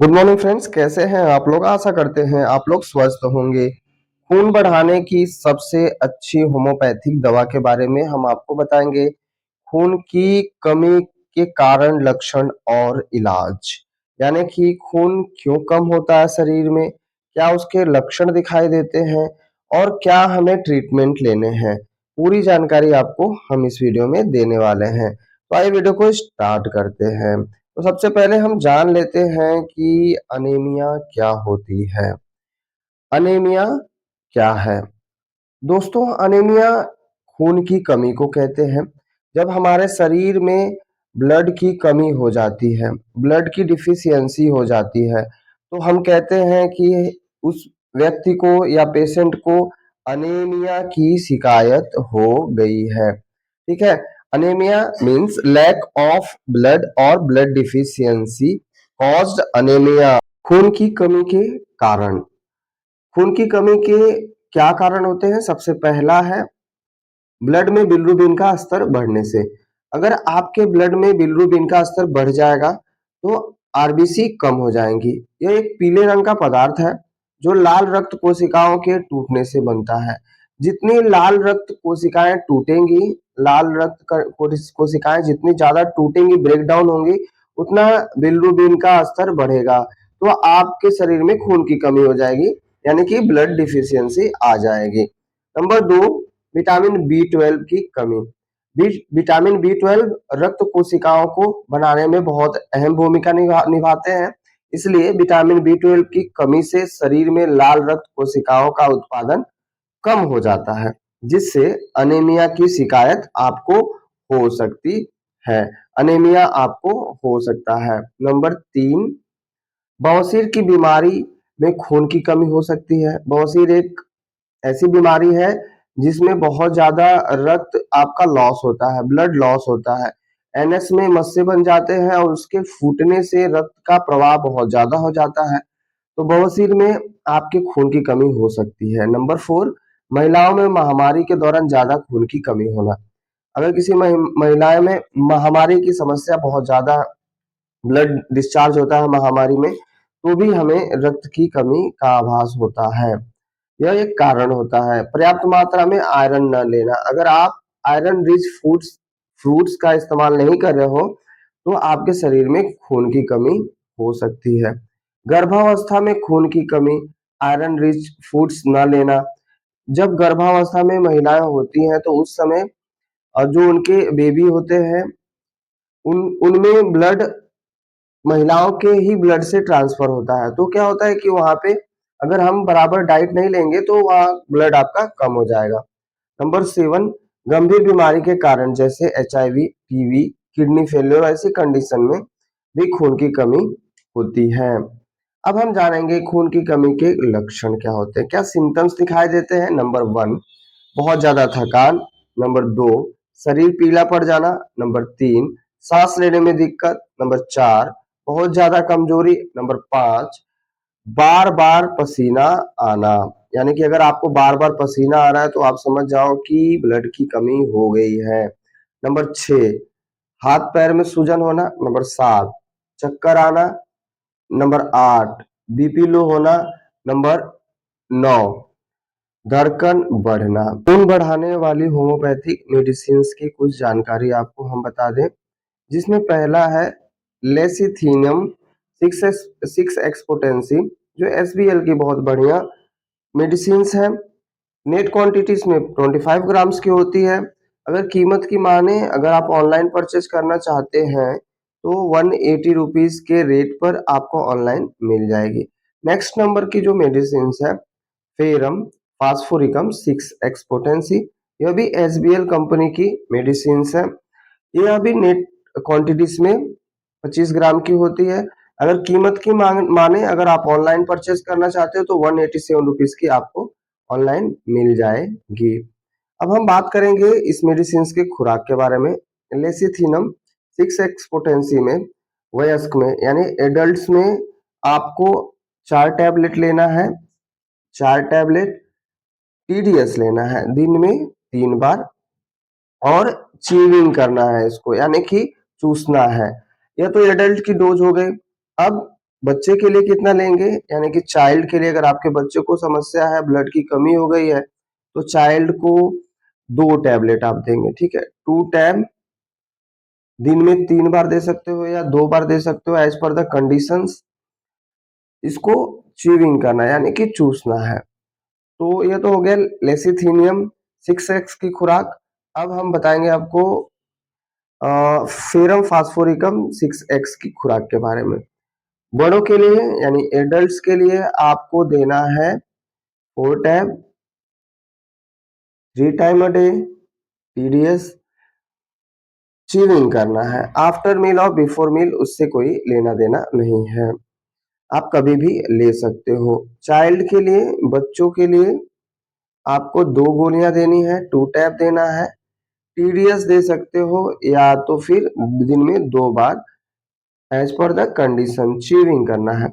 Good morning friends, कैसे हैं आप लोग। आशा करते हैं आप लोग स्वस्थ होंगे। खून बढ़ाने की सबसे अच्छी होम्योपैथिक दवा के बारे में हम आपको बताएंगे। खून की कमी के कारण, लक्षण और इलाज, यानी कि खून क्यों कम होता है शरीर में, क्या उसके लक्षण दिखाई देते हैं और क्या हमें ट्रीटमेंट लेने हैं। पूरी जानकारी आपको हम इस वीडियो में देने वाले हैं। तो आइए वीडियो को स्टार्ट करते हैं। तो सबसे पहले हम जान लेते हैं कि अनीमिया क्या होती है। अनीमिया क्या है? दोस्तों, अनीमिया खून की कमी को कहते हैं। जब हमारे शरीर में ब्लड की कमी हो जाती है, ब्लड की डिफिशियंसी हो जाती है, तो हम कहते हैं कि उस व्यक्ति को या पेशेंट को अनीमिया की शिकायत हो गई है। ठीक है। Anaemia means lack of blood और ब्लड डिफिशियंसी कॉज्ड अनीमिया। खून की कमी के कारण, खून की कमी के क्या कारण होते हैं? सबसे पहला है ब्लड में बिलिरुबिन का स्तर बढ़ने से। अगर आपके ब्लड में बिलिरुबिन का स्तर बढ़ जाएगा तो आरबीसी कम हो जाएंगी। यह एक पीले रंग का पदार्थ है जो लाल रक्त कोशिकाओं के टूटने से बनता है। जितनी लाल रक्त कोशिकाएं टूटेंगी, लाल रक्त कोशिकाएं जितनी ज्यादा टूटेंगी, ब्रेक डाउन होंगी, उतना बिलिरुबिन का स्तर बढ़ेगा। तो आपके शरीर में खून की कमी हो जाएगी, यानी कि ब्लड डिफिशियंसी आ जाएगी। नंबर 2, विटामिन बी 12 की कमी। विटामिन बी 12 रक्त कोशिकाओं को बनाने में बहुत अहम भूमिका निभाते हैं। इसलिए विटामिन बी 12 की कमी से शरीर में लाल रक्त कोशिकाओं का उत्पादन कम हो जाता है, जिससे अनीमिया की शिकायत आपको हो सकती है। अनीमिया आपको हो सकता है। नंबर 3, बवासीर की बीमारी में खून की कमी हो सकती है। बवासीर एक ऐसी बीमारी है जिसमें बहुत ज्यादा रक्त आपका लॉस होता है, ब्लड लॉस होता है। एनएस में मस्से बन जाते हैं और उसके फूटने से रक्त का प्रवाह बहुत ज्यादा हो जाता है। तो बवासीर में आपके खून की कमी हो सकती है। नंबर 4, महिलाओं में महामारी के दौरान ज्यादा खून की कमी होना। अगर किसी महिलाएं में महामारी की समस्या, बहुत ज्यादा ब्लड डिस्चार्ज होता है महामारी में, तो भी हमें रक्त की कमी का आभास होता है। यह एक कारण होता है। पर्याप्त मात्रा में आयरन न लेना। अगर आप आयरन रिच फूड्स फ्रूट्स का इस्तेमाल नहीं कर रहे हो तो आपके शरीर में खून की कमी हो सकती है। गर्भावस्था में खून की कमी, आयरन रिच फूड्स न लेना। जब गर्भावस्था में महिलाएं होती हैं तो उस समय जो उनके बेबी होते हैं, उनमें ब्लड महिलाओं के ही ब्लड से ट्रांसफर होता है। तो क्या होता है कि वहां पे अगर हम बराबर डाइट नहीं लेंगे तो वहाँ ब्लड आपका कम हो जाएगा। नंबर 7, गंभीर बीमारी के कारण जैसे एचआईवी, टीबी, किडनी फेलियर, ऐसी कंडीशन में भी खून की कमी होती है। अब हम जानेंगे खून की कमी के लक्षण क्या होते हैं, क्या सिम्टम्स दिखाई देते हैं। नंबर 1, बहुत ज्यादा थकान। नंबर 2, शरीर पीला पड़ जाना। नंबर 3, सांस लेने में दिक्कत। नंबर 4, बहुत ज्यादा कमजोरी। नंबर 5, बार बार पसीना आना। यानी कि अगर आपको बार बार पसीना आ रहा है तो आप समझ जाओ कि ब्लड की कमी हो गई है। नंबर 6, हाथ पैर में सूजन होना। नंबर 7, चक्कर आना। नंबर 8, बीपी लो होना। नंबर 9, धड़कन बढ़ना। खून बढ़ाने वाली होम्योपैथिक मेडिसिन की कुछ जानकारी आपको हम बता दें, जिसमें पहला है लेसिथिनियम 6 एक्सपोटेंसी, जो एसबीएल की बहुत बढ़िया मेडिसिन है। नेट क्वांटिटीज में 25 ग्राम्स की होती है। अगर कीमत की माने, अगर आप ऑनलाइन परचेज करना चाहते हैं तो 180 रुपीज के रेट पर आपको ऑनलाइन मिल जाएगी। नेक्स्ट नंबर की जो मेडिसिन है, फेरम फास्फोरिकम 6 एक्सपोटेंसी, यह भी एसबीएल कंपनी की मेडिसिन है। यह भी नेट क्वांटिटीज में 25 ग्राम की होती है। अगर कीमत की माने, अगर आप ऑनलाइन परचेज करना चाहते हो तो 187 रुपीज की आपको ऑनलाइन मिल जाएगी। अब हम बात करेंगे इस मेडिसिन के खुराक के बारे में। लेसिथिनम 6 एक्सपोटेंसी में वयस्क में, यानी एडल्ट्स में, आपको 4 टैबलेट लेना है। 4 टैबलेट टीडीएस लेना है दिन में 3 बार, और च्यूइंग करना है इसको, यानी कि चूसना है। यह तो एडल्ट की डोज हो गई। अब बच्चे के लिए कितना लेंगे, यानी कि चाइल्ड के लिए अगर आपके बच्चे को समस्या है, ब्लड की कमी हो गई है, तो चाइल्ड को 2 टैबलेट आप देंगे, ठीक है। 2 टैब दिन में 3 बार दे सकते हो या 2 बार दे सकते हो एज पर द कंडीशंस। इसको च्यूइंग करना है, यानी कि चूसना है। तो ये तो हो गया लेसिथीनियम 6x की खुराक। अब हम बताएंगे आपको फेरम फास्फोरिकम 6x की खुराक के बारे में। बड़ों के लिए यानी एडल्ट्स के लिए आपको देना है 4 tab 3 time a day TDS। Chewing करना है आफ्टर मील और बिफोर मील, उससे कोई लेना देना नहीं है, आप कभी भी ले सकते हो। चाइल्ड के लिए, बच्चों के लिए आपको 2 गोलियां देनी है, 2 टैब देना है। TDS दे सकते हो या तो फिर दिन में 2 बार as per the condition chewing करना है।